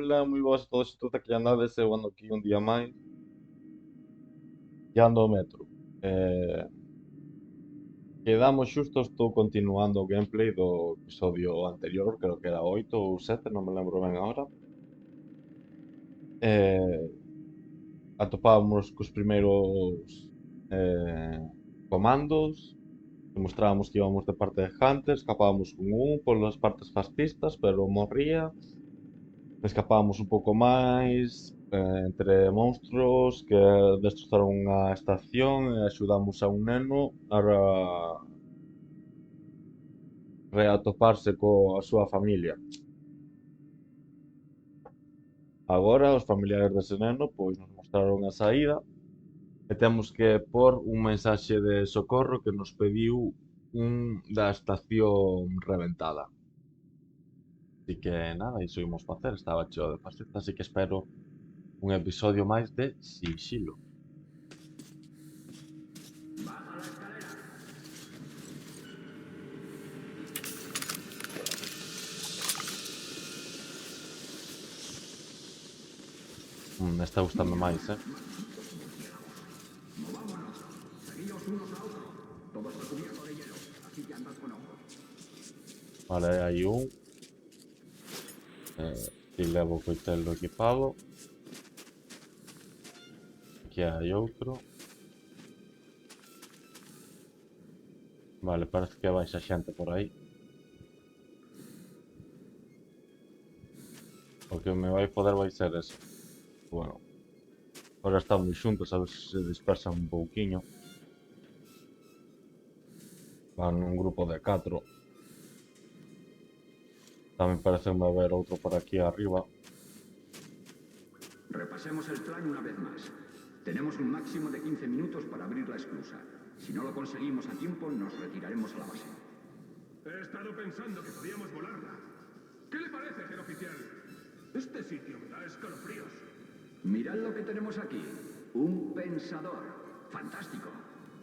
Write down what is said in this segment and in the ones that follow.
Hola, moi boas a todos e todas que andades, eu ando aquí un día máis, e ando ao metro. Eh, Quedamos xusto, estou continuando o gameplay do episodio anterior, creo que era 8 ou 7, non me lembro ben agora. Eh, Atopábamos cos primeiros eh, comandos, e mostrábamos que íbamos de parte de Hunters, escapábamos con un polas partes fascistas, pero morría. Escapábamos un pouco máis entre monstruos que destrozaron unha estación e axudamos a un neno a reatoparse coa súa familia. Agora os familiares dese neno pois nos mostraron a saída e temos que por un mensaxe de socorro que nos pediu un da estación reventada. Así que nada, iso imos facer, estaba cheo de fascista, así que espero un episodio máis de Sigilo. Esta gustame máis, Vale, hai un. Si levo o coitelo equipado. Aquí hai outro. Vale, parece que baixa xente por aí. O que me vai poder vai ser eso. Bueno, ahora estamos xuntos, a ver se se dispersan un pouquiño. Van un grupo de 4. Tamén parece me ver outro por aquí arriba. Repasemos el plan una vez más. Tenemos un máximo de 15 minutos para abrir la esclusa. Si no lo conseguimos a tiempo, nos retiraremos a la base. He estado pensando que podíamos volarla. ¿Qué le parece, ser oficial? Este sitio me da escalofríos. Mirad lo que tenemos aquí. Un pensador. Fantástico.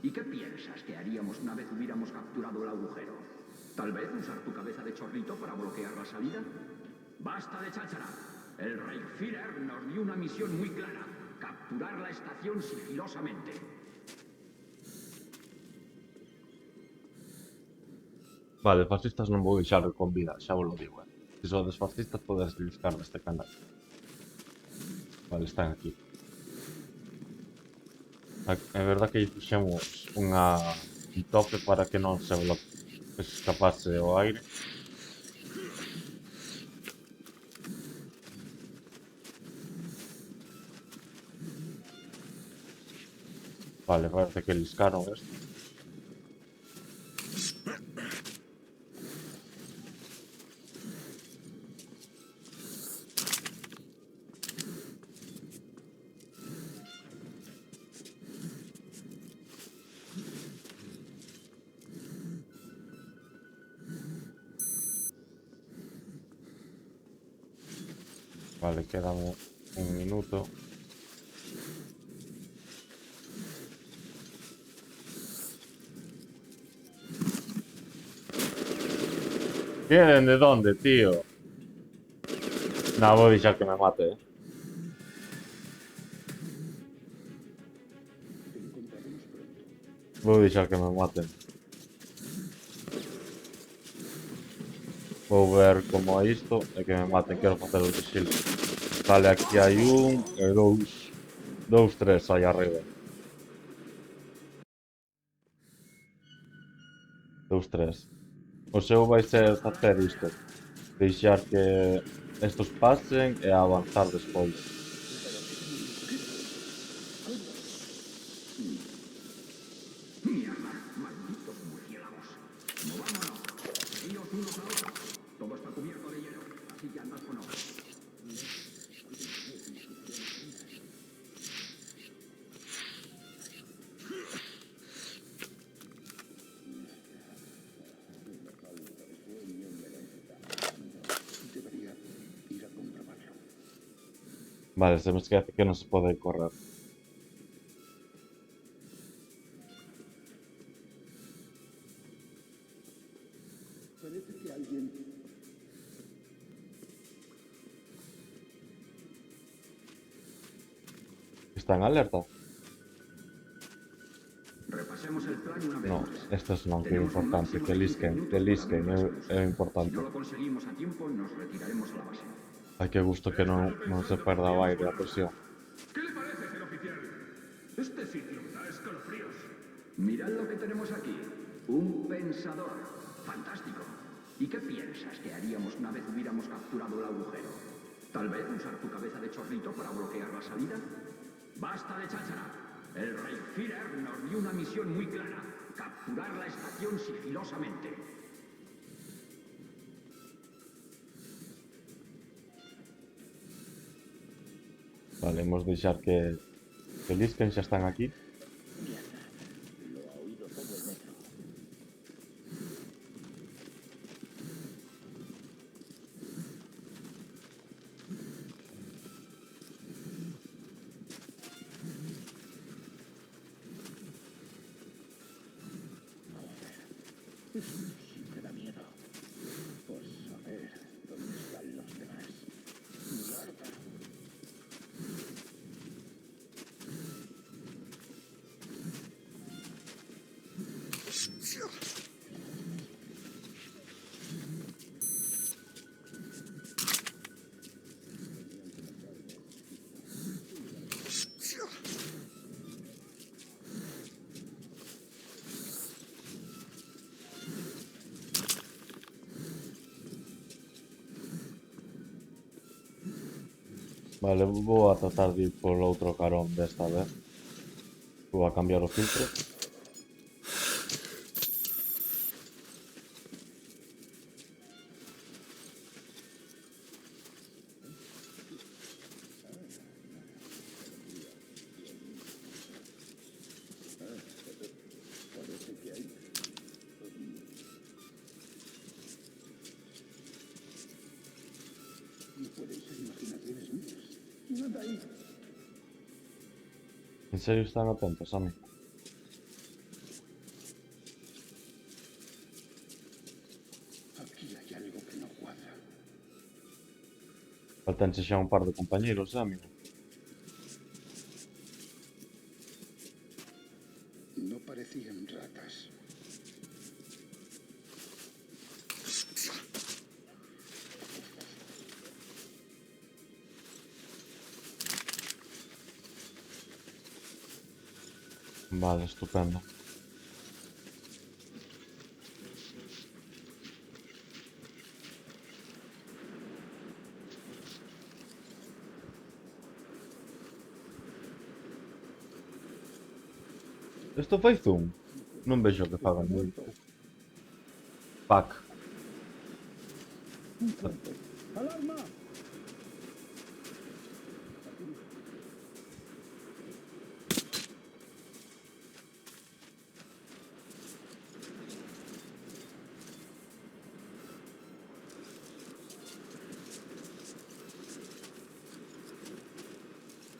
¿Y qué piensas que haríamos una vez hubiéramos capturado el agujero? ¿Tal vez usar tu cabeza de chorrito para bloquear la salida? ¡Basta de cháchara! El rey Führer nos dio una misión muy clara. Capturar la estación sigilosamente. Vale, fascistas non vou deixar con vida, xa vos lo digo, Se sodes fascistas podes discar deste canal. Vale, están aquí. É verdad que fixemos un tope para que non se escapase o aire. Vale, parece que liscaron esto. Vale, queda un minuto. ¿Vienen de dónde, tío? No, voy a deixar que me mate, Vou deixar que me maten. Vou ver como é isto e que me maten, quero facer o sigilo. Vale, aquí hai un e dous. Dous, tres aí arriba. Dous, tres. O seu vai ser facer isto. Deixar que estos pasen e avanzar despois. ¡Mierda! ¡Malditos murciélagos! ¡Movámonos! Seguíos unos a otros. Todo está cubierto de hielo, así que andad con ojo. Vale, se me esquece que non se pode correr. Parece que alguien... está en alerta. Repasemos el plan una vez No, más. este es un que é Tenemos un importante, máximo que de 15 Lisken, minutos para abrir las é clusas. Si importante. no lo conseguimos a tiempo, nos retiraremos a la base. Hai que gusto que non se perda o aire, a presión. ¿Qué le parece, ser oficial? Este sitio me da escalofríos. Mirad lo que tenemos aquí. Un pensador. Fantástico. ¿Y qué piensas que haríamos una vez hubiéramos capturado el agujero? ¿Tal vez usar tu cabeza de chorrito para bloquear la salida? ¡Basta de cháchara! El rey Führer nos dio una misión muy clara. Capturar la estación sigilosamente. Vale, hemos deixar que Lisken xa están aquí. Lo ha oído todo el metro. Eso sí me da miedo. Pues a ver, ¿dónde están los demás? ¡Mierda! Vale, vou a tratar de ir por outro carón desta vez. Vou a cambiar o filtro. No pueden ser imaginaciones mías. Nada ahí. En serio están atentos a mí. Aquí hay algo que no cuadra. Faltanche xa un par de compañeros, amigo. No parecían ratas. Vale, estupendo. Isto foi zoom? Non vexo que fagan moito. Fuck. ¡Alarma!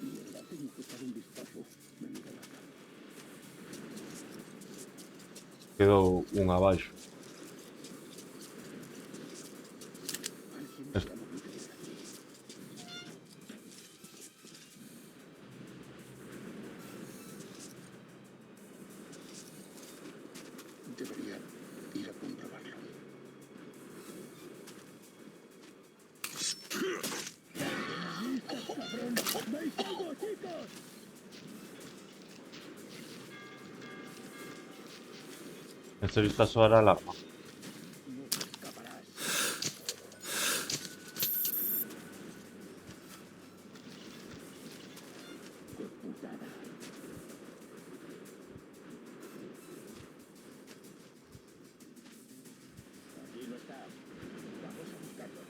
Mierda, tengo que echar un vistazo. Menuda lata. Quedou un abaixo. Alguien Es- se ha movido desde aquí. Debería ir a comprobarlo. ¡Veis algo, chicos! En serio está a soar a alarma. No te escaparás. ¡Qué putada! Aquí no está. Vamos a buscarlo.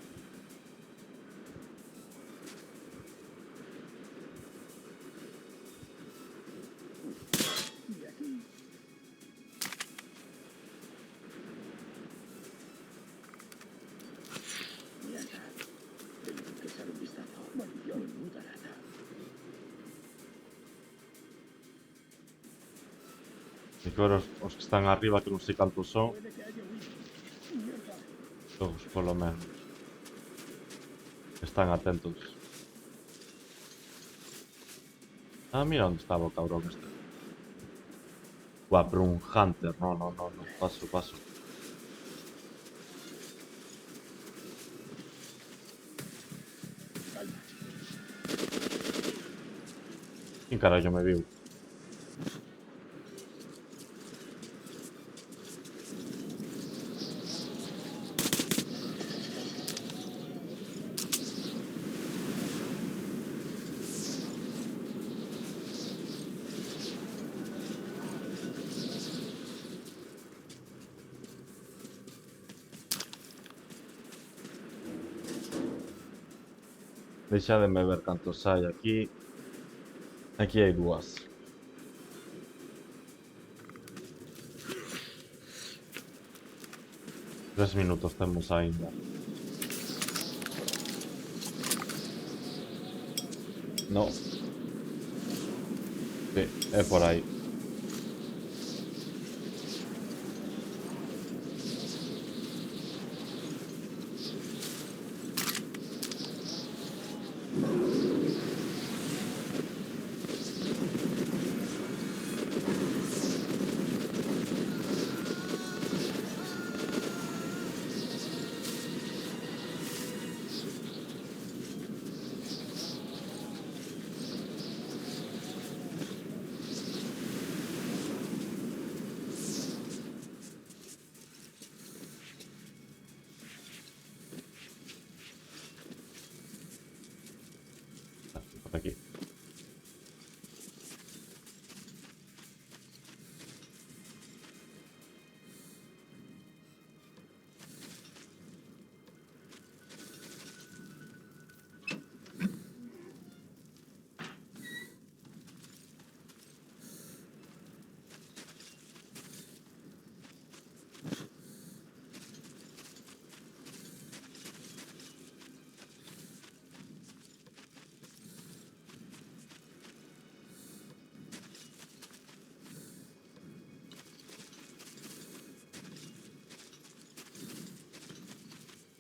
Y aquí. Mierda. Tengo que echar un vistazo. Maldición. Menuda lata. E que ahora os que están arriba, que non sei cantos son, Puede que haya huido. Mierda. todos polo menos. Están atentos. Ah, mira dónde estaba el cabrón este. Buah, pero un Hunter. No, no, no, no. Paso, paso. Calma. ¿Quién carajo me viu? Deixa de me ver cantos hai aquí. Aquí hai dúas. 3 minutos temos aínda. No. Sí, é por aí. Por aquí.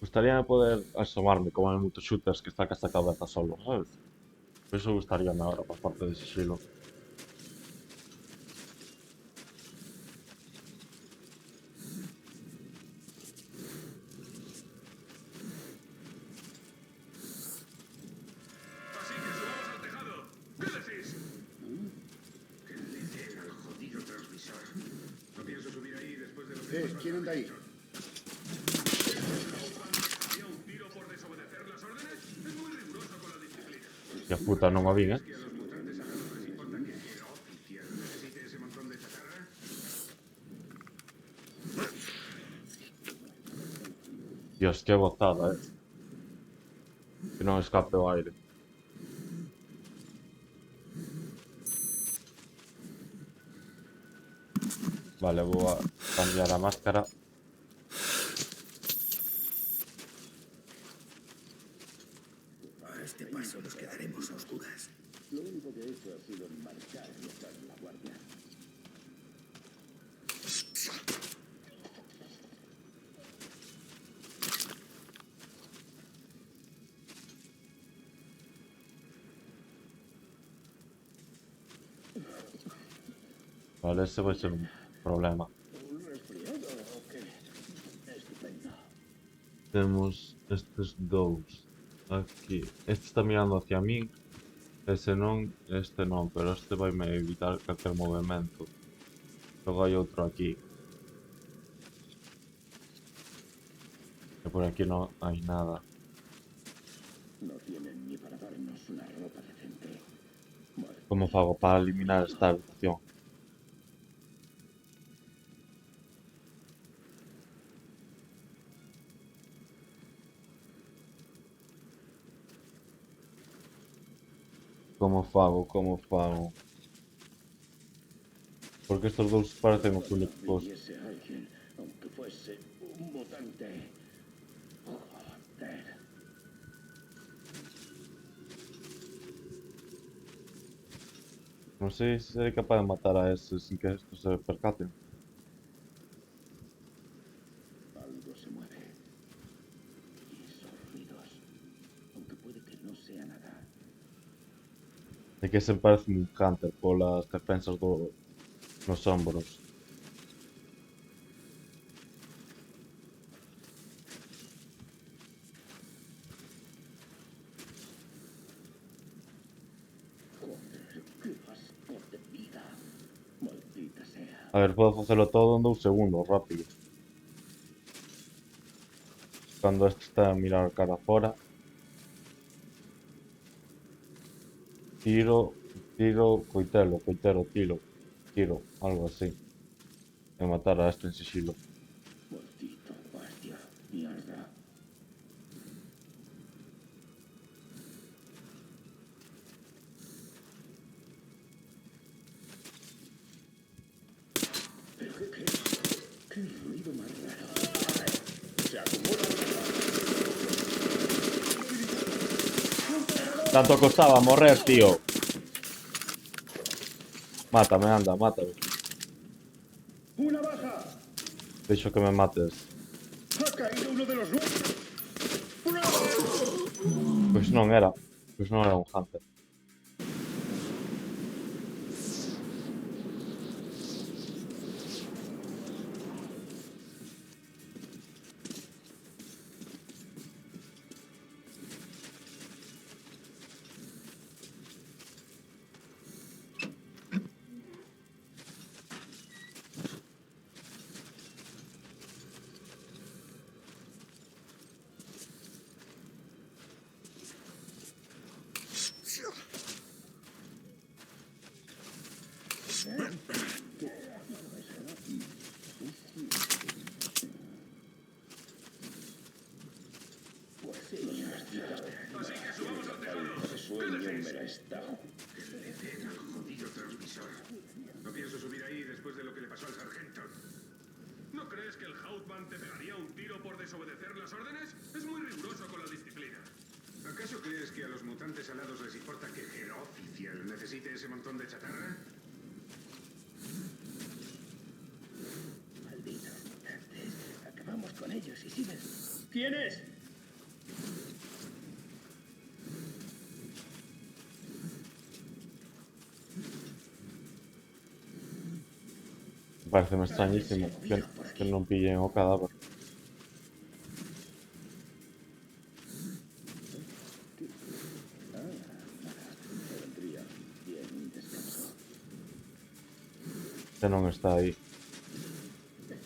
Gustaría poder asomarme como en muchos shooters que está hasta cabeza solo, ¿sabes? Eso gustaría ahora por parte de sigilo. Así que subamos al tejado. ¿Qué decís? Que le den al jodido transmisor. No pienso subir ahí después de lo que ¿Quién anda ahí? ¿Había un tiro por desobedecer las órdenes? Es muy riguroso con la disciplina. Ya puta, no me vi, ¿eh? que a los mutantes ahora no les importa que el oficial necesite ese montón de chatarra. Dios, qué bozada, ¿eh? Que no escape o aire. Vale, voy a cambiar la máscara. A este paso nos quedaremos a oscuras. Lo único que he hecho ha sido marchar y estar en la guardia. Vale, ese va a ser un problema. ¿Un resfriado o qué? Estupendo. Temos estes dous aquí. Este está mirando hacia min. Ese non, este non, pero este vai me evitar calquer movimento. Logo hai outro aquí. E por aquí non hai nada. No tienen ni para darnos una ropa decente. Bueno, Como fago para eliminar esta habitación? Como fago? Como fago? Porque estos dous parecen os únicos. viniese alguien, aunque fuese un mutante. Joder. Non sei se seré capaz de matar a ese sin que estos se percaten. Algo se mueve. Y esos ruidos, aunque puede que no sea nada. É que se parece un Hunter polas defensas nos hombros. Joder, qué asco de vida. Maldita sea. A ver, podo facelo todo en 2 segundos, rápido. Cando este está a mirar cara fora. Tiro, tiro, coitelo, coitero, tiro, algo así. E matar a este en sigilo. Maldito bastia. Mierda. ¿Pero qué? ¿Qué ruido más raro? Se acumula. Tanto costaba morrer, tío. Mátame, anda, mátame. ¡Una baja! Deixo que me mates. ¡Ha caído uno de los nuestros! Pois non era. Pois non era un Hunter. Pues sí, maldita. Así que subamos al tejado. Ese sueño me la está. Jodido transmisor. No pienso subir ahí después de lo que le pasó al sargento. ¿No crees que el Hauptmann te pegaría un tiro por desobedecer las órdenes? Es muy riguroso con la disciplina. ¿Acaso crees que a los mutantes alados les importa que el oficial necesite ese montón de chatarra? Malditos mutantes. Acabamos con ellos y siguen. ¿Quién es? Pareceme extrañísimo que non pillen o cadáver. Vendría bien un descanso. Que non está aí.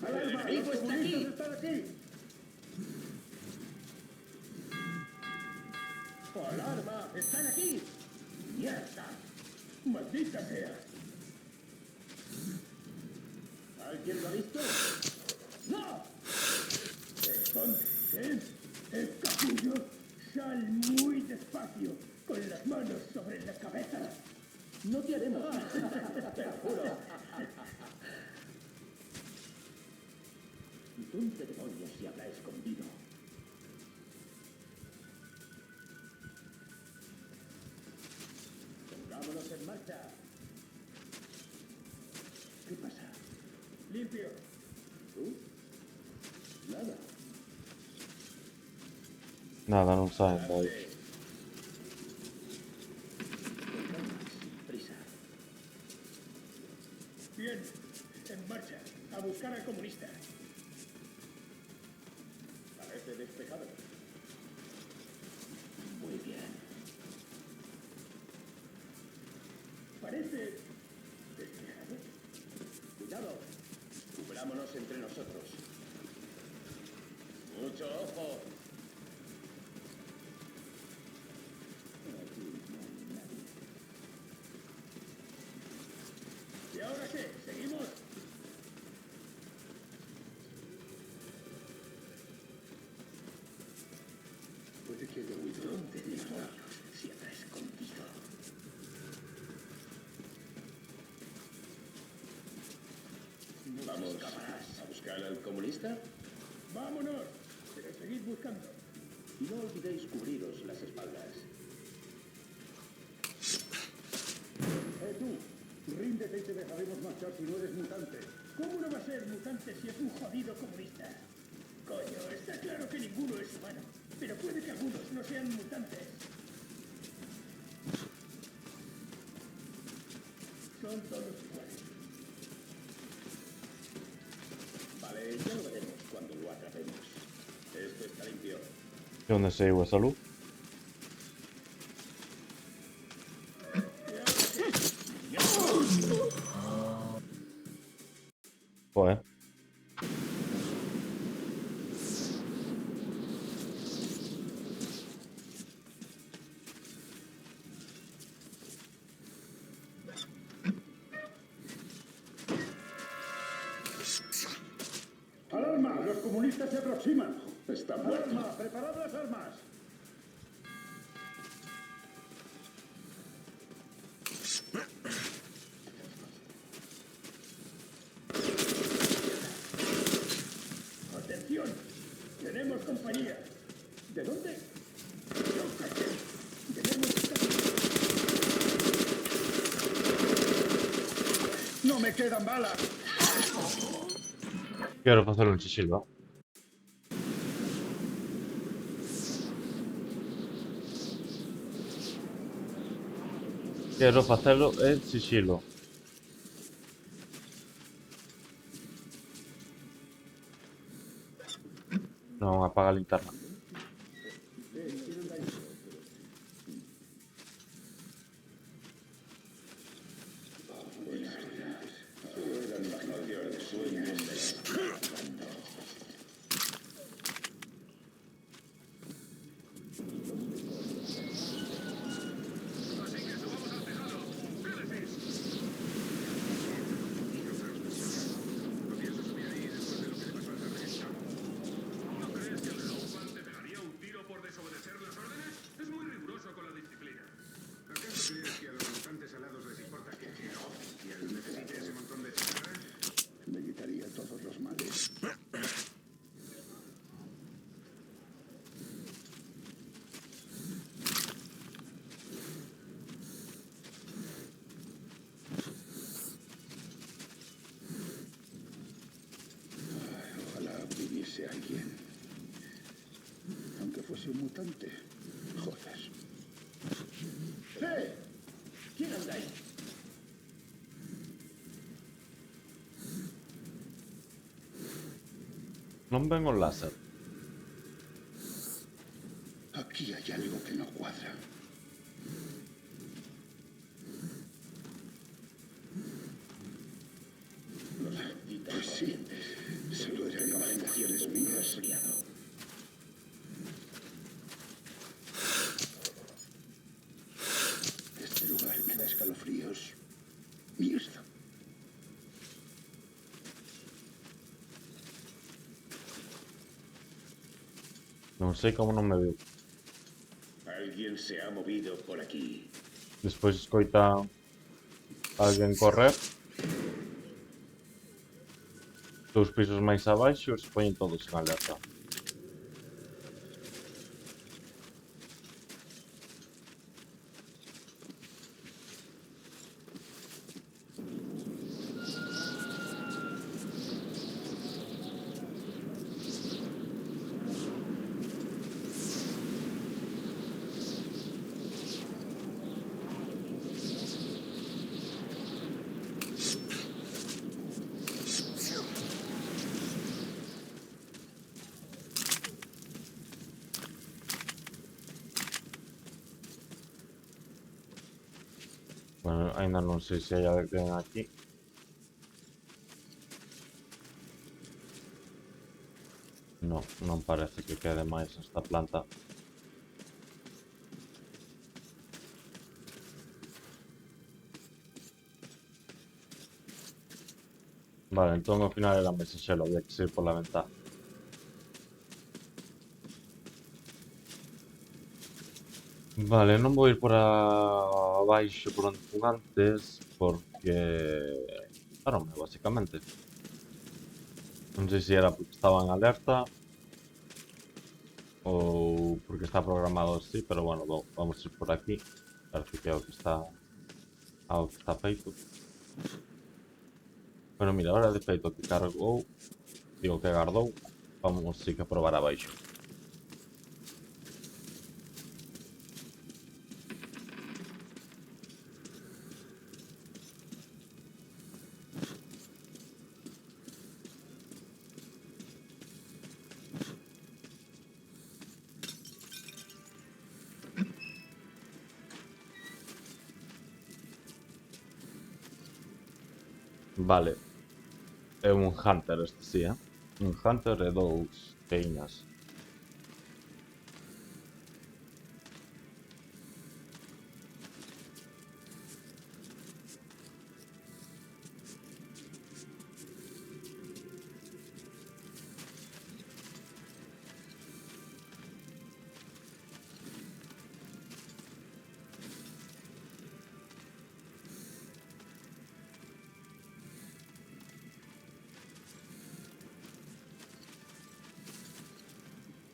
¡El enemigo está aquí! ¡Alarma! ¡Están aquí! ¡Mierda! ¡Maldita sea! ¿Alguien lo ha visto? ¡No! ¿Qué? ¡El capullo! ¡Sal muy despacio! ¡Con las manos sobre la cabeza! ¡No te haremos! ¡Te lo juro! ¿Dónde demonios se habrá escondido? ¡Pongámonos en marcha! ¿Qué pasa? ¡Limpio! ¿Tú? Nada. Nada, non saben de aí. Sin prisa. Bien, en marcha. A buscar al comunista. Parece despejado. Muy bien. Parece despejado. Cuidado. Cubrámonos entre nosotros. Mucho ojo. Aquí no hay nadie. ¿Y ahora qué? ¿Seguimos? Puede que haya huido. ¿Dónde demonios se habrá escondido? Vamos a buscar al comunista. ¡Vámonos! Pero seguid buscando. Y no olvidéis cubriros las espaldas. Tú, ríndete y te dejaremos marchar si no eres mutante. ¿Cómo no va a ser mutante si es un jodido comunista? Coño, está claro que ninguno es humano. Pero puede que algunos no sean mutantes. Son todos iguales. Vale, ya lo veremos cuando lo atrapemos. Esto está limpio. ¿De dónde se iba esa luz? Joder. ¡Alarma! ¡Los comunistas se aproximan! ¡Está muerto! ¡Alarma! ¡Preparad las armas! ¡Atención! ¡Tenemos compañía! ¿De dónde? Yo qué sé. Debemos estar... ¡No me quedan balas! Quero facer un xixilo. Quero facelo en xixilo. Non, apaga a linterna. Así que subamos al tejado. ¿Qué decís? No pienso subir ahí después de lo que le pasó al sargento. ¿No crees que el Hauptmann te pegaría un tiro por desobedecer las órdenes? Es muy riguroso con la disciplina. ¿Acaso crees que a los mutantes alados les importa que no? ¿Y él necesite ese montón de chatarra? Me quitaría todos los males. Ojalá viviese alguien. Aunque fuese un mutante. Joder. ¡Eh! ¿Quién anda ahí? Non ven o láser. Aquí hay algo que no cuadra. Pues sí, solo eran imaginaciones mías. Este lugar me da escalofríos. Mierda. Non sei como non me viu. Alguien se ha movido por aquí. Despois escoita alguén correr. Dous pisos máis abaixo e se poñen todos en alerta. Bueno, ainda non sei se hai alguén aquí. No, non parece que quede máis esta planta. Vale, entón ao final era mensaxelo, había que sair pola ventá. Vale, non vou ir por abaixo por onde fun antes, porque... Parome, basicamente. Non sei se era porque estaba en alerta ou porque está programado así, pero bueno, vamos ir por aquí. Parece que é o que está... algo que está feito. Pero mira, ahora de feito que cargou, digo que agardou, vamos sí que probar abaixo. Vale. É un Hunter este, sí, Un Hunter e 2 peinas.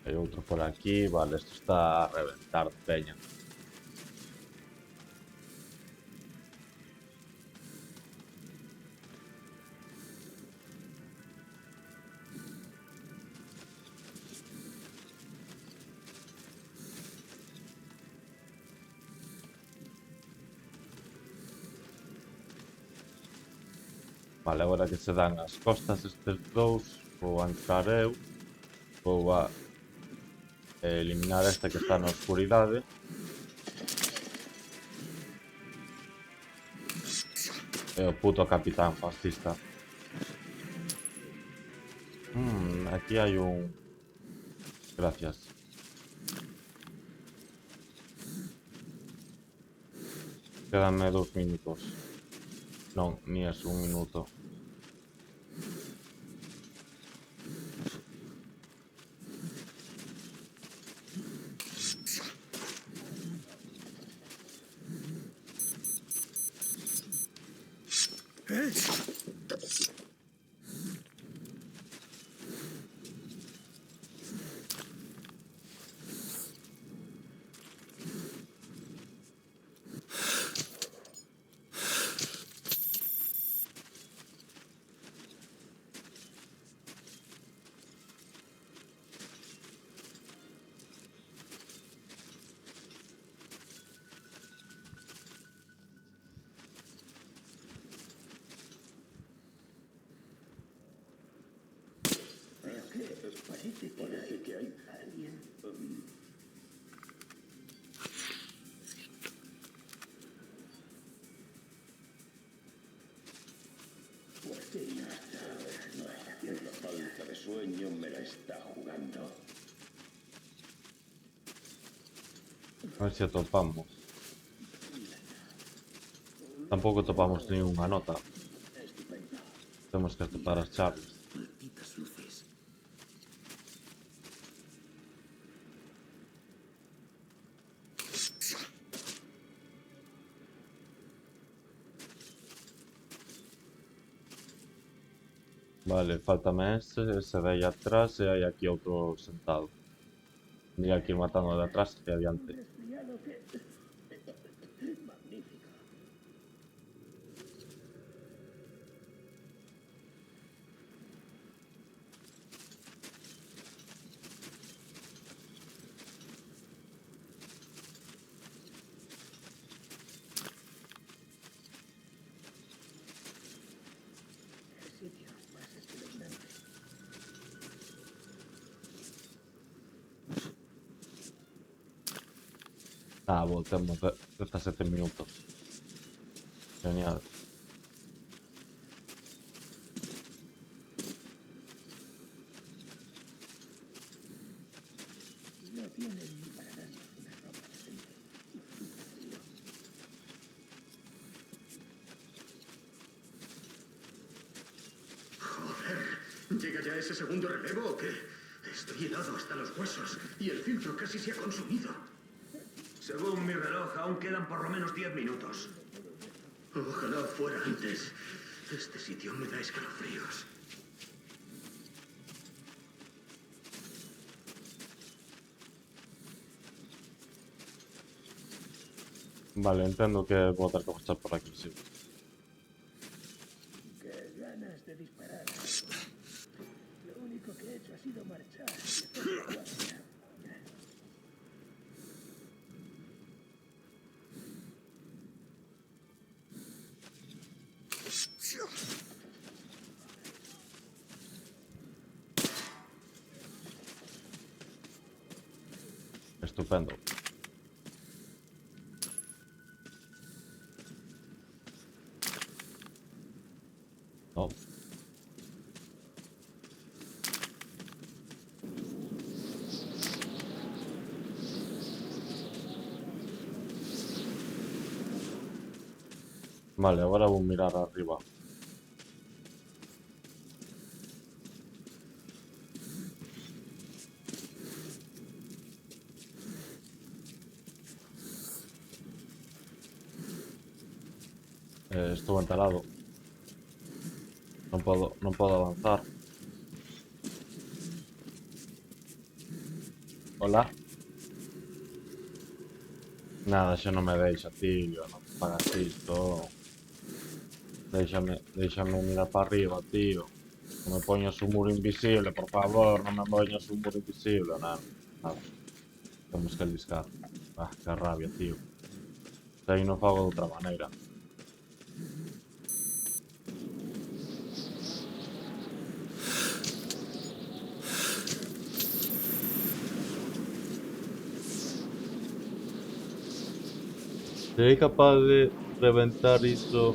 Hai outro por aquí. Vale, isto está a reventar de peña. Vale, agora que se dan as costas estes dous, vou a entrar eu. Vou a eliminar este que está na oscuridade. É o puto capitán fascista. Aquí hai un... Gracias. Quédame 2 minutos. Non, ni es 1 minuto. Parece que hay alguien. Pues sí, hasta ahora no es decir, la falta de sueño me la está jugando. A ver se atopamos. Tampouco topamos ninguna nota. Temos que atopar as chaves. Malditas luces. Vale, faltame ese de aí atrás e hai aquí outro sentado. Tendría que ir matando de atrás e adiante. Resfriado que... Magnífico. Sitio más espeluznante. Voltemos de 17 minutos. Genial. No tienen ni para darnos una ropa decente. ¿Llega ya ese segundo relevo o qué? Estoy helado hasta los huesos y el filtro casi se ha consumido. Según mi reloj, aún quedan por lo menos 10 minutos. Ojalá fuera antes. Este sitio me da escalofríos. Vale, entendo que vou ter que marchar por aquí, sí. Qué ganas de disparar. Lo único que he hecho ha sido marchar. Y hacer la guardia. Estupendo. No. Vale, agora vou mirar arriba. Estou entalado. Non podo avanzar. Hola. Nada, xa non me deixa, tío. Non fagas isto. Déixame mirar para arriba, tío. Non me poñas un muro invisible, por favor. Non me poñas un muro invisible, nada. Nada. Temos que liscar. Ah, que rabia, tío. Aí non fago de outra maneira. Serei capaz de reventar iso.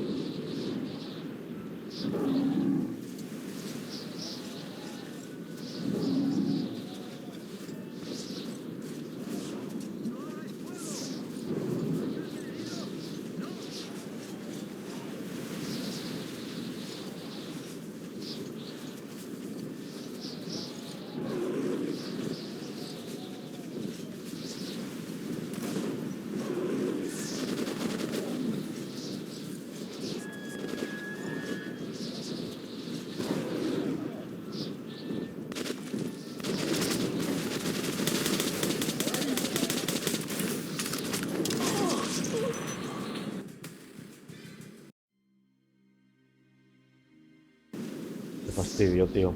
Qué fastidio, tío.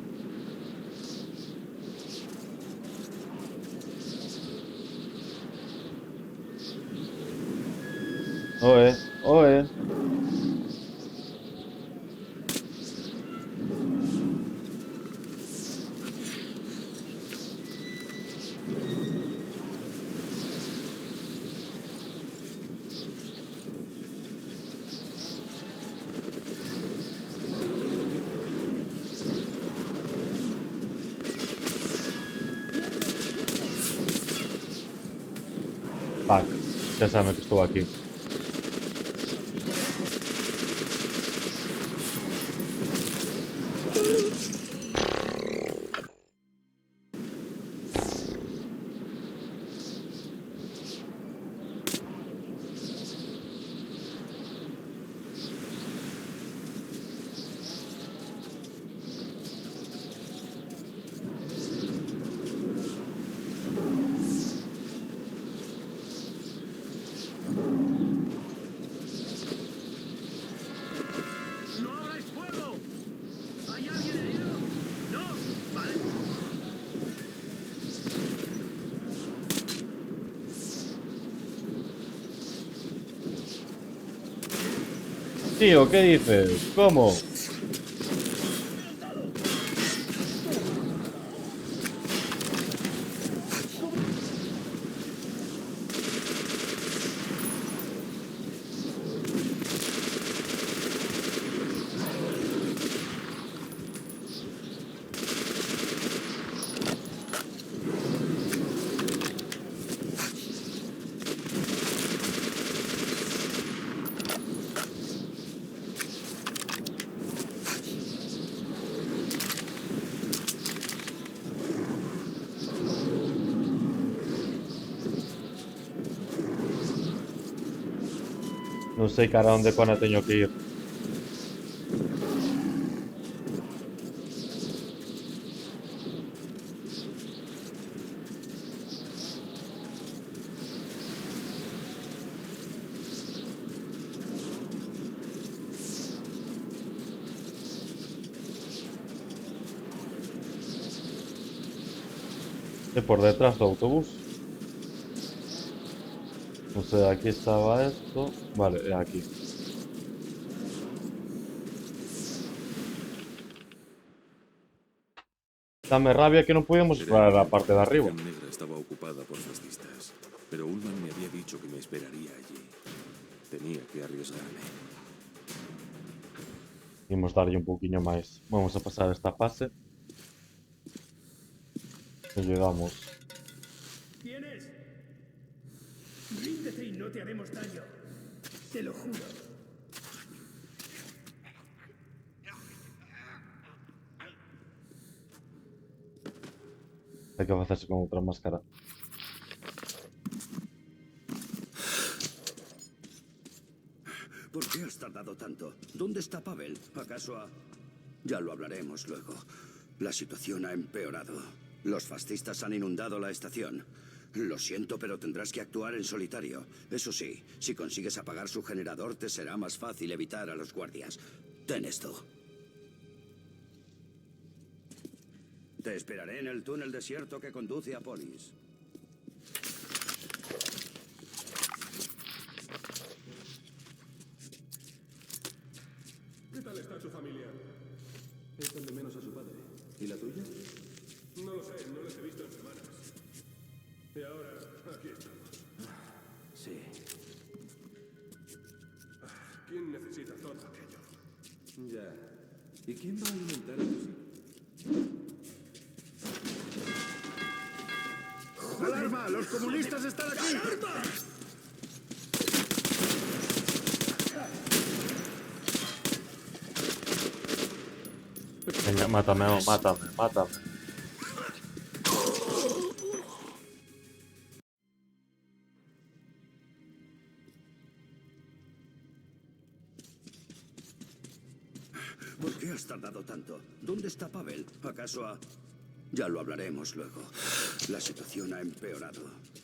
Oe, oe. Fuck. Ya saben que estuvo aquí. ¡No abráis fuego! ¿Hay alguien herido? ¿No? Vale. Tío, ¿qué dices? ¿Cómo? Non sei cara onde cona teño que ir. É por detrás do autobús. Non sei, aquí estaba esto. Vale, é aquí. Dame rabia que non podemos explorar a parte de La arriba. Cam Negra estaba ocupada por fascistas, pero Ullman me había dicho que me esperaría allí. Tenía que arriesgarme. Imos darlle un pouquiño máis. Vamos a pasar esta fase. E llegamos. ¿Tienes? Ríndete y no te haremos daño. Te lo juro. Hai que facerse con outra máscara. ¿Por qué has tardado tanto? ¿Dónde está Pavel? ¿Acaso ha...? Ya lo hablaremos luego. La situación ha empeorado. Los fascistas han inundado la estación. Lo siento, pero tendrás que actuar en solitario. Eso sí, si consigues apagar su generador, te será más fácil evitar a los guardias. Ten esto. Te esperaré en el túnel desierto que conduce a Polis. ¿Qué tal está su familia? Echan de menos a su padre. ¿Y la tuya? No lo sé, no les he visto en semanas. Y ahora, aquí estamos. Sí. ¿Quién necesita todo aquello? Ya. ¿Y quién va a alimentar a tus hijos? ¡Alarma! ¡Los comunistas están aquí! Venga, mátame, mátame, mátame. ¿Por qué has tardado tanto? ¿Dónde está Pavel? ¿Acaso ha...? Ya lo hablaremos luego. La situación ha empeorado.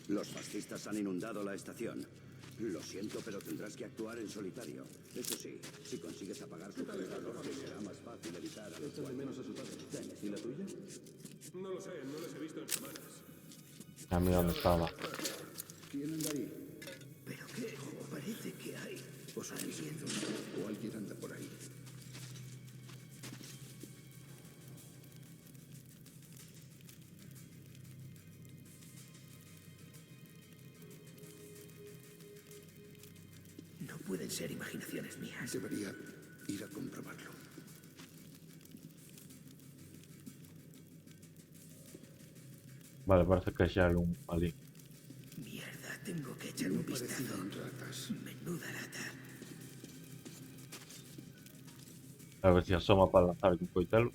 Los fascistas han inundado la estación. Lo siento, pero tendrás que actuar en solitario. Eso sí, si consigues apagar su generador, te será más fácil evitar a los Echan de menos a su padre. ¿Y la tuya? No lo sé, no les he visto en semanas. A mí dónde estaba. ¿Quién anda ahí? ¿Pero qué? Parece que hay... Os entiendo. O alguien anda por ahí. No pueden ser imaginaciones mías. Debería ir a comprobarlo. Vale, parece que xa hai un ali. Mierda, tengo que echar un vistazo. Ratas. Menuda lata. A ver se asoma para lanzar un coitelo.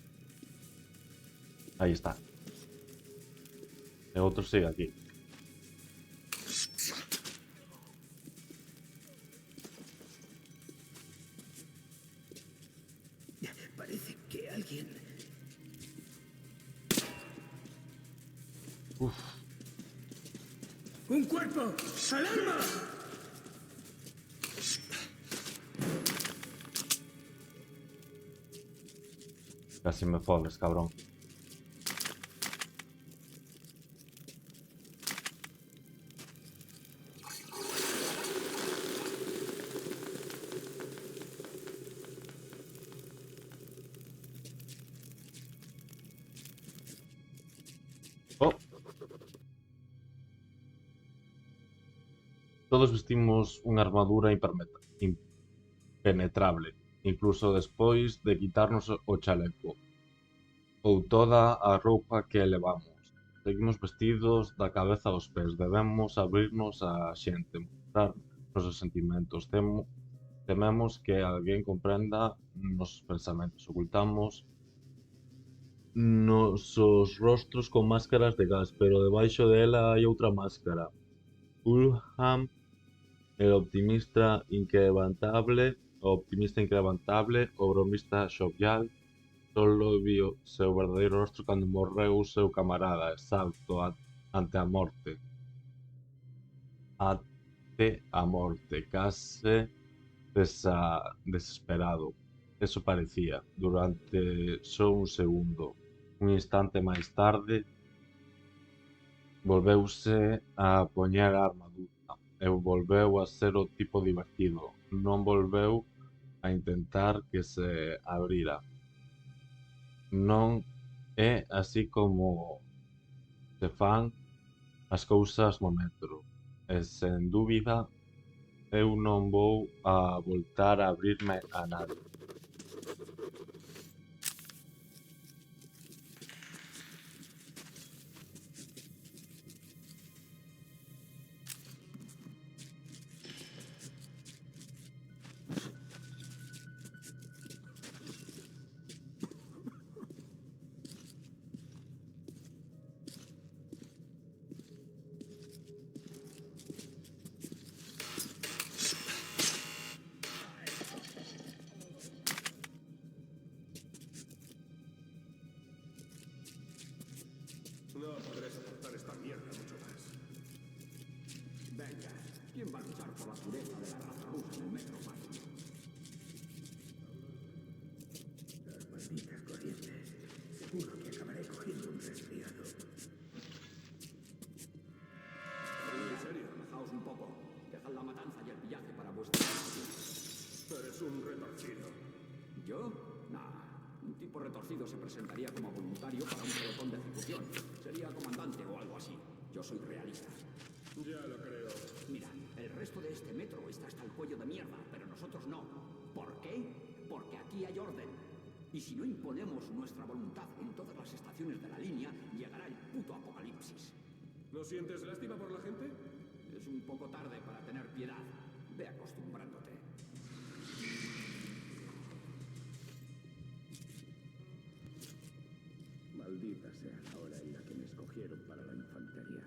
Aí está. E outro sigue aquí. Parece que alguien... Uf, ¡Un cuerpo! ¡Alarma! casi me fodes, cabrón. Oh. Todos vestimos unha armadura impenetrable, incluso despois de quitarnos o chaleco ou toda a roupa que levamos. Seguimos vestidos da cabeza aos pés. Debemos abrirnos á xente, mostrar nosos sentimentos. Tememos que alguén comprenda nosos pensamentos. Ocultamos nosos rostros con máscaras de gas, pero debaixo dela hai outra máscara. Ulham, el optimista inquebrantable, o bromista xovial, solo viu seu verdadeiro rostro cando morreu o seu camarada, exhausto ante a morte. Ate a morte, case desesperado. Eso parecía, durante só un segundo. Un instante máis tarde, volveuse a poñer a armadura e volveu a ser o tipo divertido. Non volveu a intentar que se abrira. Non é así como se fan as cousas no metro. E sen dúbida, eu non vou a voltar a abrirme a nadie. la pureza de la raza rusa en el metro fácil. Las malditas corrientes. Seguro que acabaré cogiendo un resfriado. En serio, relajaos un poco. Dejad la matanza y el pillaje para vuestra... Eres un retorcido. ¿Yo? Nah. Un tipo retorcido se presentaría como voluntario para un pelotón de ejecución. Sería comandante o algo así. Yo soy realista. Ya lo creo. Mira, el resto de este metro está hasta el cuello de mierda, pero nosotros no. ¿Por qué? Porque aquí hay orden. Y si no imponemos nuestra voluntad en todas las estaciones de la línea, llegará el puto apocalipsis. ¿No sientes lástima por la gente? Es un poco tarde para tener piedad. Ve acostumbrándote. Maldita sea la hora en la que me escogieron para la infantería.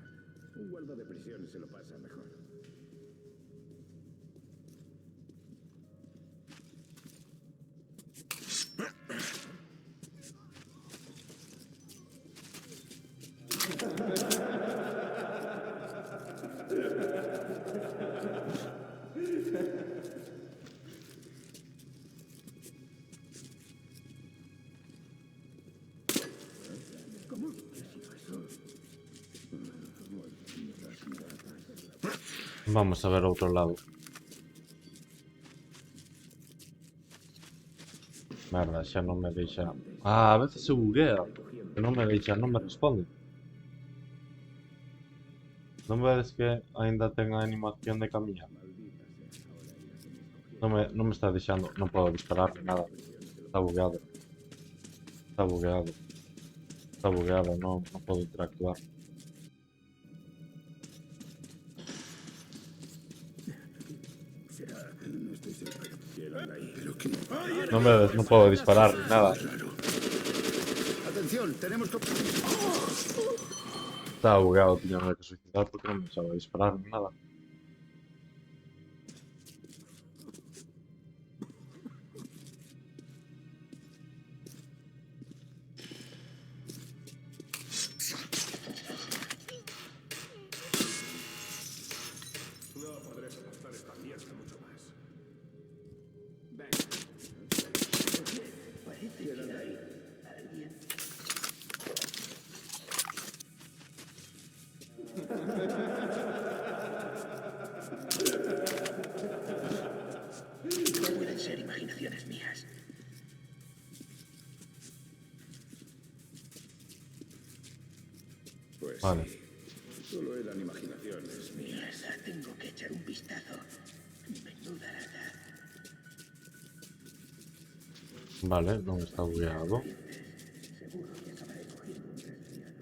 Un guarda de prisión se lo pasa mejor. ¿Cómo? ¿Qué ha sido eso? Vamos a ver outro lado. Merda, xa non me deixa... Ah, a veces se buguea. Que non me deixa, non me responde. Non vedes que aínda ten a animación de camiñar? Non me está deixando, non podo disparar ni nada. Está bugueado. Está bugueado. Está bugueado, non podo interactuar. No estoy seguro. ¿Quién anda ahí? Pero que no. Non vedes, non podo disparar ni nada. Atención, tenemos que... Estaba bugueado, tiña que suicidar porque non me deixaba disparar ni nada. No podré soportar esta mierda mucho más. Venga. Parece que hay alguien. No pueden ser imaginaciones mías. Pues Vale. sí. Solo eran imaginaciones mías. Mierda, tengo que echar un vistazo. Menuda lata. Vale, non está bugueado. Seguro que acabaré cogiendo un resfriado.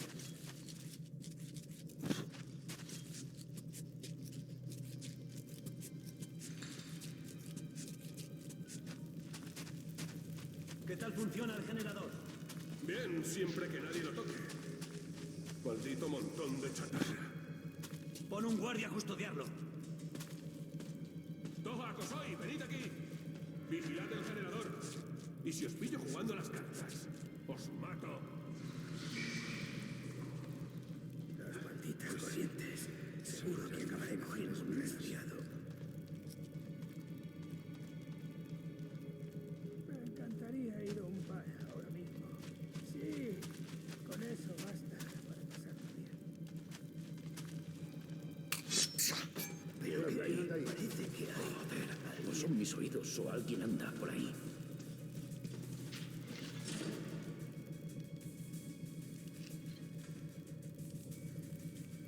¿Qué tal funciona el generador? Bien, siempre que nadie lo toque. Maldito montón de chatarra. Pon un guardia a custodiarlo. Toja, Kosoi, venid aquí. Vigilad el generador. Y si os pillo jugando a las cartas, os mato. Las malditas corrientes. Seguro que acabaré cogiendo un resfriado. Me encantaría ir a un bar ahora mismo. Sí, con eso basta para pasarlo bien. Pero que ahí parece que hay... Joder, o son mis oídos o alguien anda por ahí.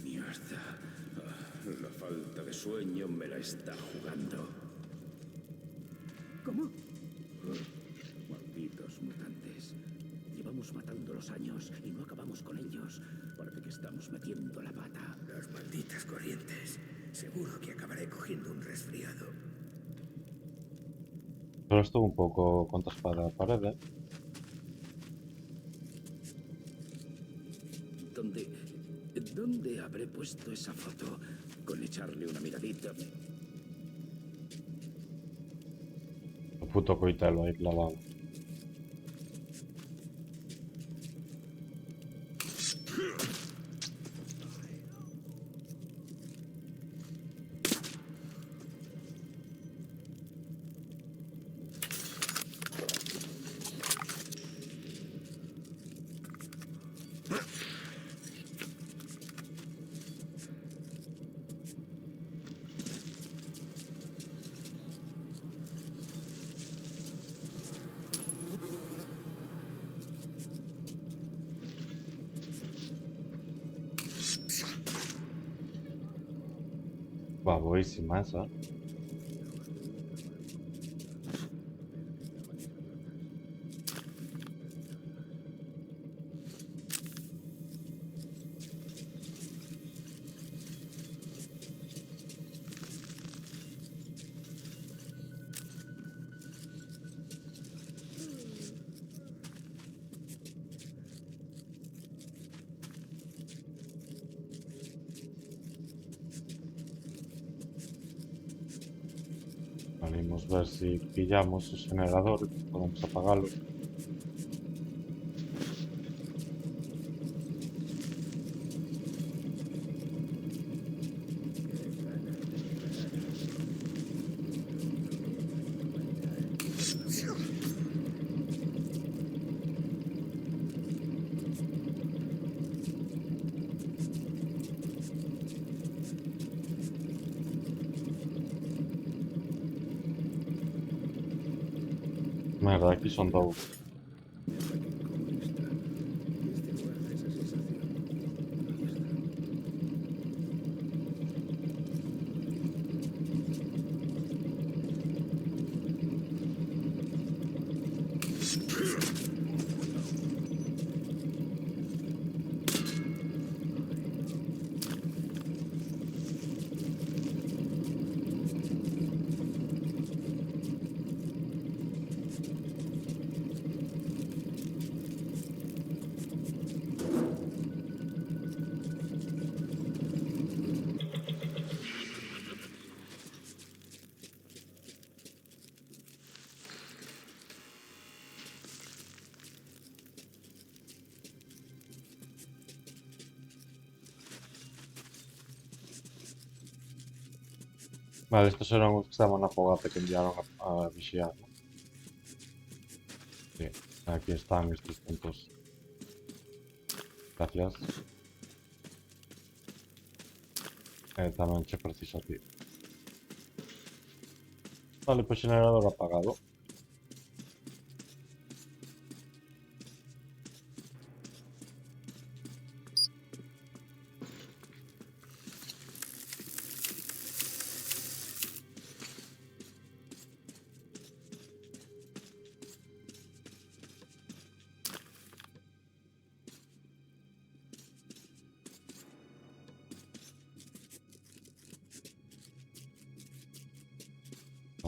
Mierda. La falta de sueño me la está jugando. ¿Cómo? Malditos mutantes. Llevamos matando los años y no acabamos con ellos. Parece que estamos metiendo la pata. Las malditas corrientes. Seguro que acabaré cogiendo un resfriado. Solo estuvo un pouco contra a espada da parede. ¿Dónde habré puesto esa foto? Con echarle una miradita. O puto coitelo aí clavado. buenísima esa. Vamos a ver si pillamos os generadores, podemos apagarlos. Merda, aquí son dous. Vale, estos eran os que estaban na fogata que enviaron a vixiar, ¿no? Sí, aquí están estos puntos. Gracias. Tamén che preciso a ti. Vale, pois generador apagado.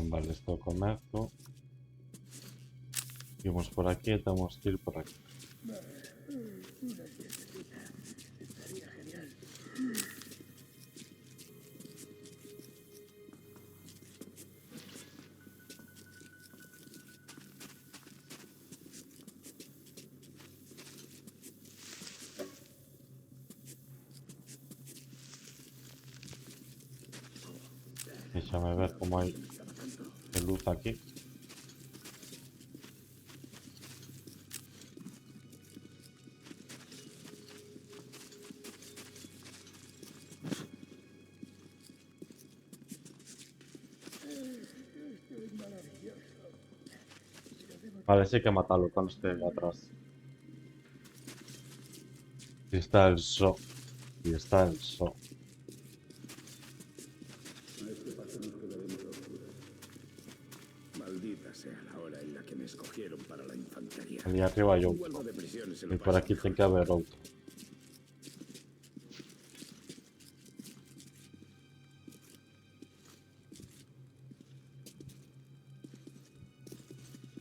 Vale, esto comercio. Seguimos por aquí, tenemos que ir por aquí. Una siestecita. Estaría genial. Déjame ver cómo hay de luz aquí. Vale, sí hay que matarlo cuando esté atrás. Y está el so. Y está el so. Maldita sea la hora en la que me escogieron para la infantería. Ali arriba hay Un outro. guarda de prisión se Y lo por pasa aquí mejor. ten que haber outro.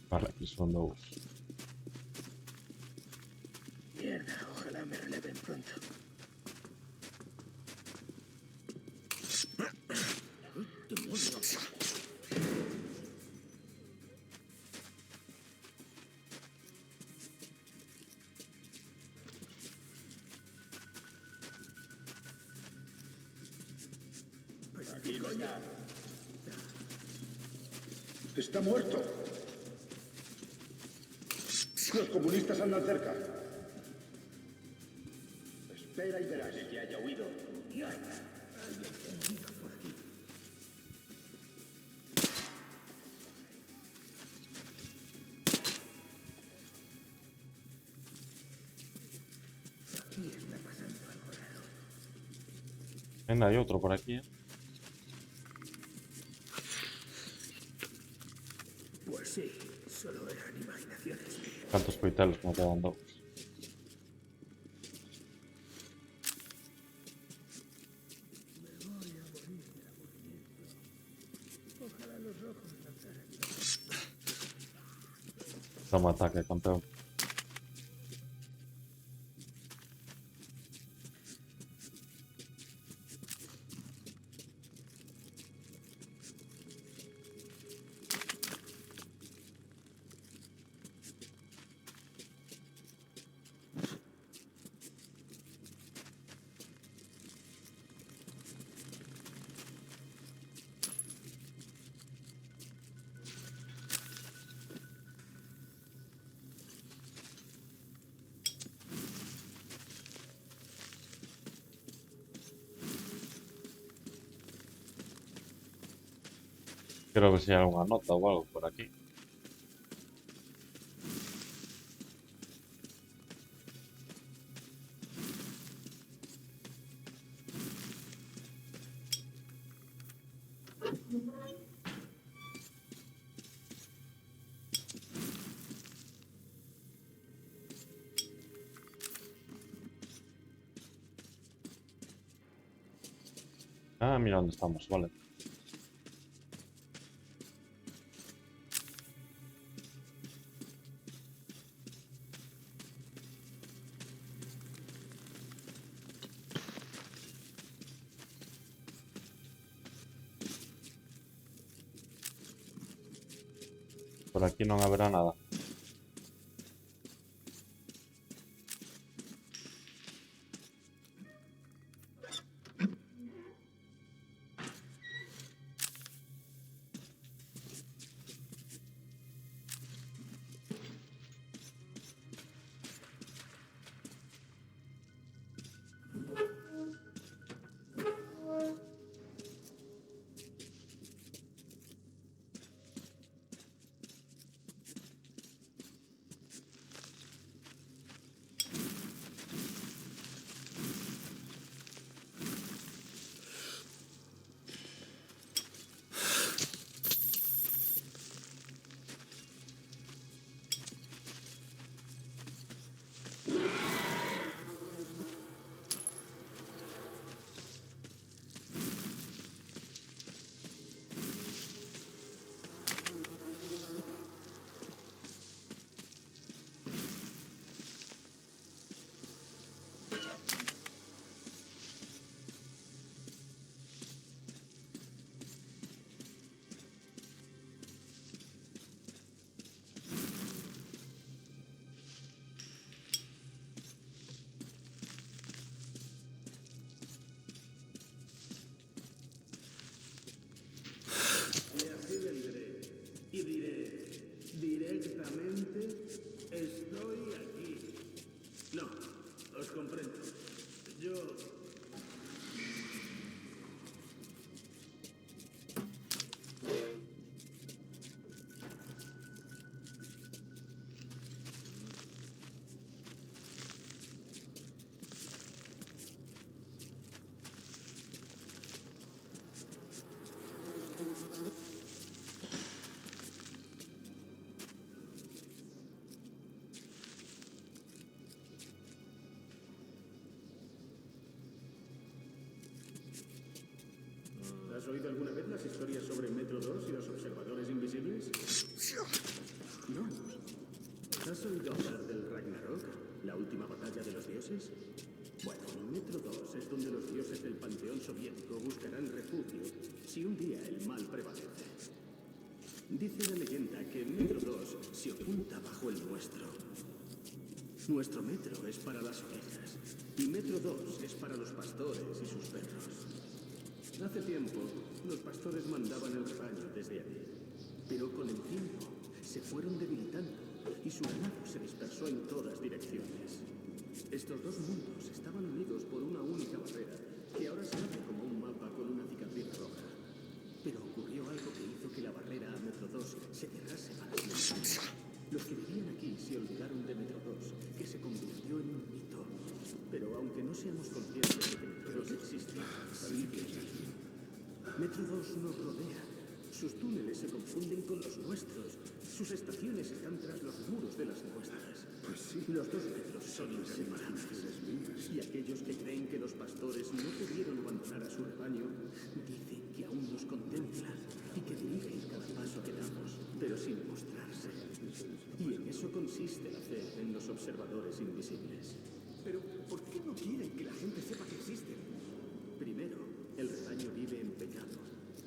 Vale, aquí son dous. Mierda, ojalá me releven pronto. Está muerto. Los comunistas andan cerca. Espera y verás. Que haya huido. Venga, hay otro por aquí, Sí, solo eran imaginaciones mías. Cantos coitelos como quedan dous. Ojalá los rojos lanzaran. Toma ataque, campeón. Creo que si hai unha nota ou algo por aquí. Ah, mira onde estamos, vale. Por aquí non haberá nada. Y así vendré. Y diré directamente, estoy aquí. No, os comprendo. Yo... ¿Has oído alguna vez las historias sobre Metro 2 y los observadores invisibles? No. ¿Has oído hablar del Ragnarok, la última batalla de los dioses? Bueno, Metro 2 es donde los dioses del panteón soviético buscarán refugio si un día el mal prevalece. Dice la leyenda que Metro 2 se oculta bajo el nuestro. Nuestro metro es para las ovejas y Metro 2 es para los pastores y sus perros. Hace tiempo, los pastores mandaban el rebaño desde allí, pero con el tiempo se fueron debilitando y su ganado se dispersó en todas direcciones. Estos dos mundos estaban unidos por una única barrera, que ahora se hace como un mapa con una cicatriz roja. Pero ocurrió algo que hizo que la barrera a Metro 2 se cerrase para siempre. Los que vivían aquí se olvidaron de Metro 2, que se convirtió en un mito. Pero aunque no seamos conscientes de que Metro 2 existe, sigue existiendo. Metro 2 nos rodea. Sus túneles se confunden con los nuestros Sus estaciones están tras los muros de las nuestras. Pues sí. Los 2 metros son inseparables. Y aquellos que creen que los pastores no pudieron abandonar a su rebaño, dicen que aún nos contemplan y que dirigen cada paso que damos, pero sin mostrarse. Y en eso consiste la fe en los observadores invisibles. Pero, ¿por qué no quieren que la gente sepa que existen? Primero, el rebaño vive en pecado,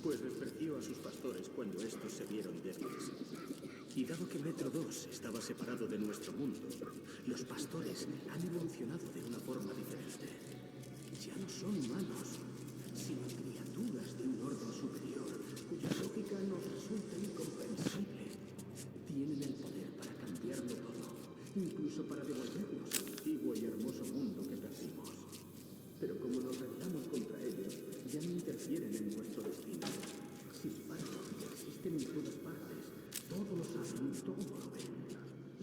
pues despreció a sus pastores cuando estos se vieron débiles. Y dado que Metro 2 estaba separado de nuestro mundo, los pastores han evolucionado de una forma diferente. Ya no son humanos, sino criaturas de un orden superior, cuya lógica nos resulta incomprensible. Tienen el poder para cambiarlo todo, incluso para devolvernos al antiguo y hermoso mundo que perdimos. Pero como nos rebelamos contra ellos, ya no interfieren en nuestro destino. Sin embargo, existen en todas partes. Todos lo saben, todos lo ven.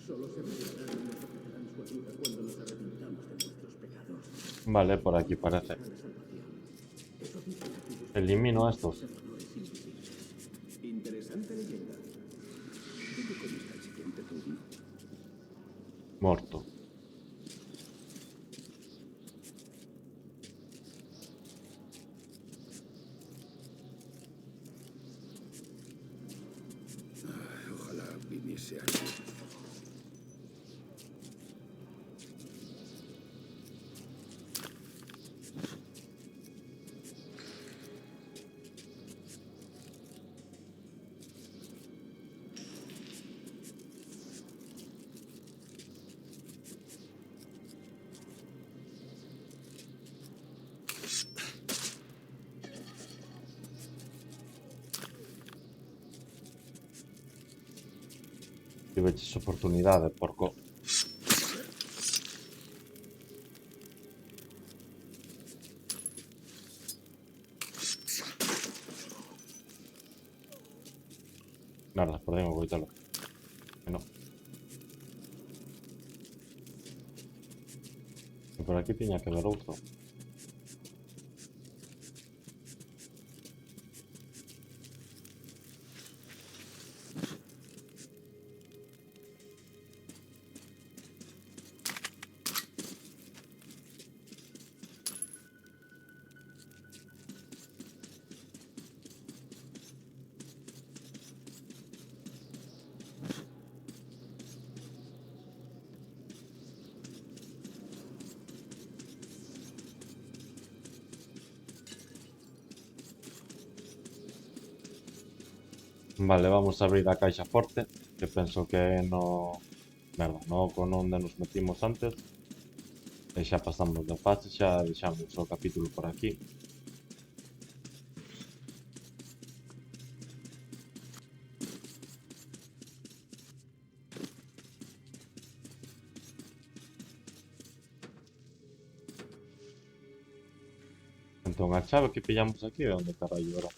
Solo se revelarán y nos ofrecerán su ayuda cuando nos arrepintamos de nuestros pecados. Vale, por aquí parece. Elimino a estos. Interesante leyenda. ¿Dónde comes tan siguiente tú? Muerto. Ojalá viniese aquí. Si veis oportunidades, porco. Nada, perdemos voy que no. Y por aquí tenía que haber otro. Vale, vamos a abrir a caixa forte, que penso que no... Merda, no con onde nos metimos antes. E xa pasamos da fase, xa deixamos o capítulo por aquí. Entón a chave que pillamos aquí é onde carallo era.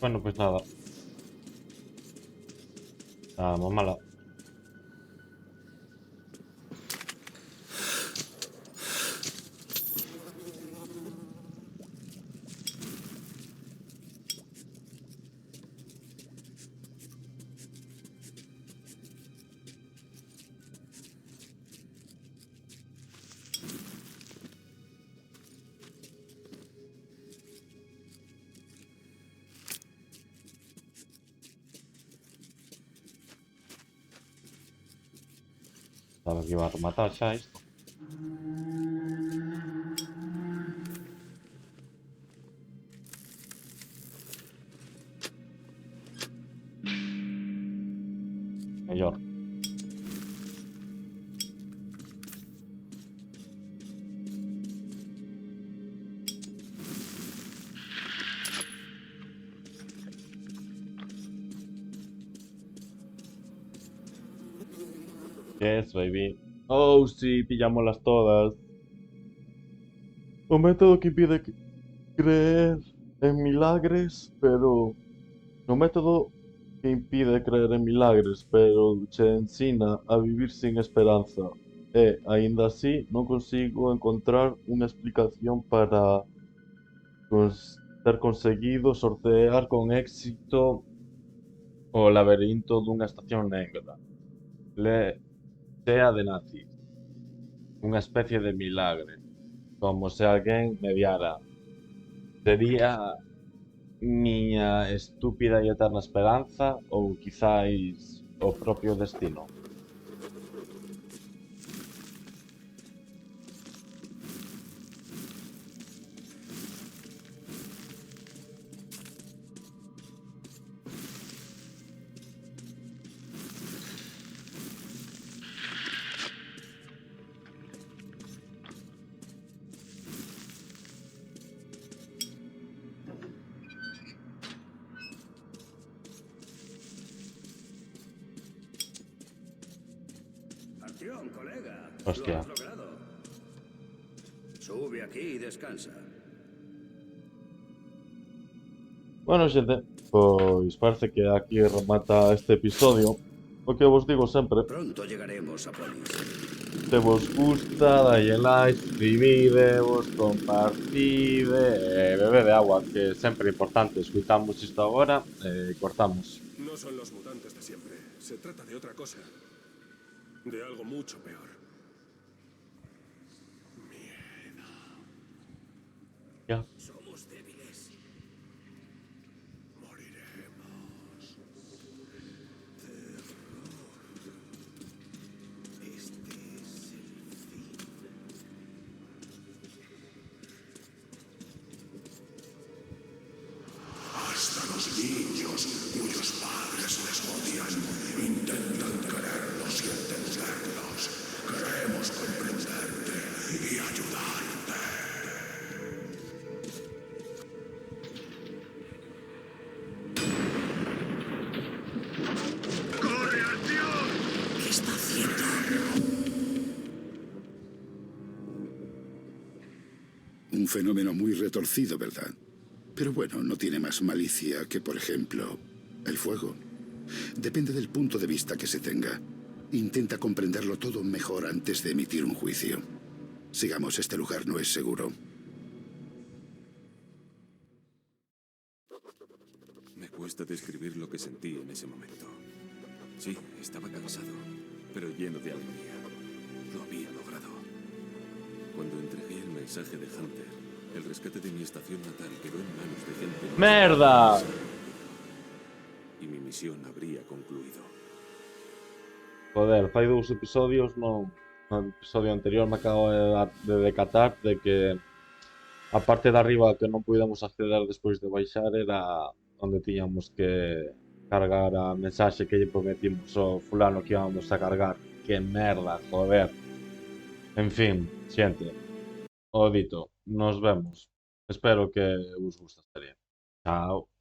Bueno, pues nada. Vamos mala. Estaba que iba a rematar xa isto. Mellor. Yes, baby. Oh, sí, pillámoslas todas. Un método que impide creer en milagres, pero... Un método que impide creer en milagres, pero che ensina a vivir sin esperanza. E, aínda así, non consigo encontrar unha explicación para ter conseguido sortear con éxito o laberinto dunha estación negra. Chea de nazis. Unha especie de milagre. Como se alguén mediara. Sería miña estúpida e eterna esperanza ou quizáis o propio destino. Acción, colega. Hostia. Lo has logrado. Sube aquí y descansa. Bueno, xente, pois parece que aquí remata este episodio. O que vos digo sempre, Pronto llegaremos a Polis. se vos gusta, dalle like, suscribidevos, compartide e bebede agua, que é sempre importante. Escuitamos isto agora e cortamos. No son los mutantes de siempre. Se trata de otra cosa. De algo mucho peor. Ya. Somos débiles. Moriremos. Este es el fin. Hasta los niños cuyos padres les odian intentan quererlos y entenderlos. Queremos comprenderte y ayudarte. ¡Corre, acción! ¿Qué está haciendo? Un fenómeno muy retorcido, ¿verdad? Pero bueno, no tiene más malicia que, por ejemplo, el fuego. Depende del punto de vista que se tenga. Intenta comprenderlo todo mejor antes de emitir un juicio. Sigamos, este lugar no es seguro. Me cuesta describir lo que sentí en ese momento. Sí, estaba cansado, pero lleno de alegría. Lo había logrado. Cuando entregué el mensaje de Hunter, el rescate de mi estación natal quedó en manos de gente... ¡Merda! Y mi misión habría concluido. Joder, fai 2 episodios, no episodio anterior me acabo de decatar de que a parte de arriba que non pudemos acceder despois de baixar era onde tiñamos que cargar a mensaxe que lle prometimos ao fulano que íbamos a cargar. Que merda, joder. En fin, xente, o dito, nos vemos. Espero que vos guste a serie. Chao.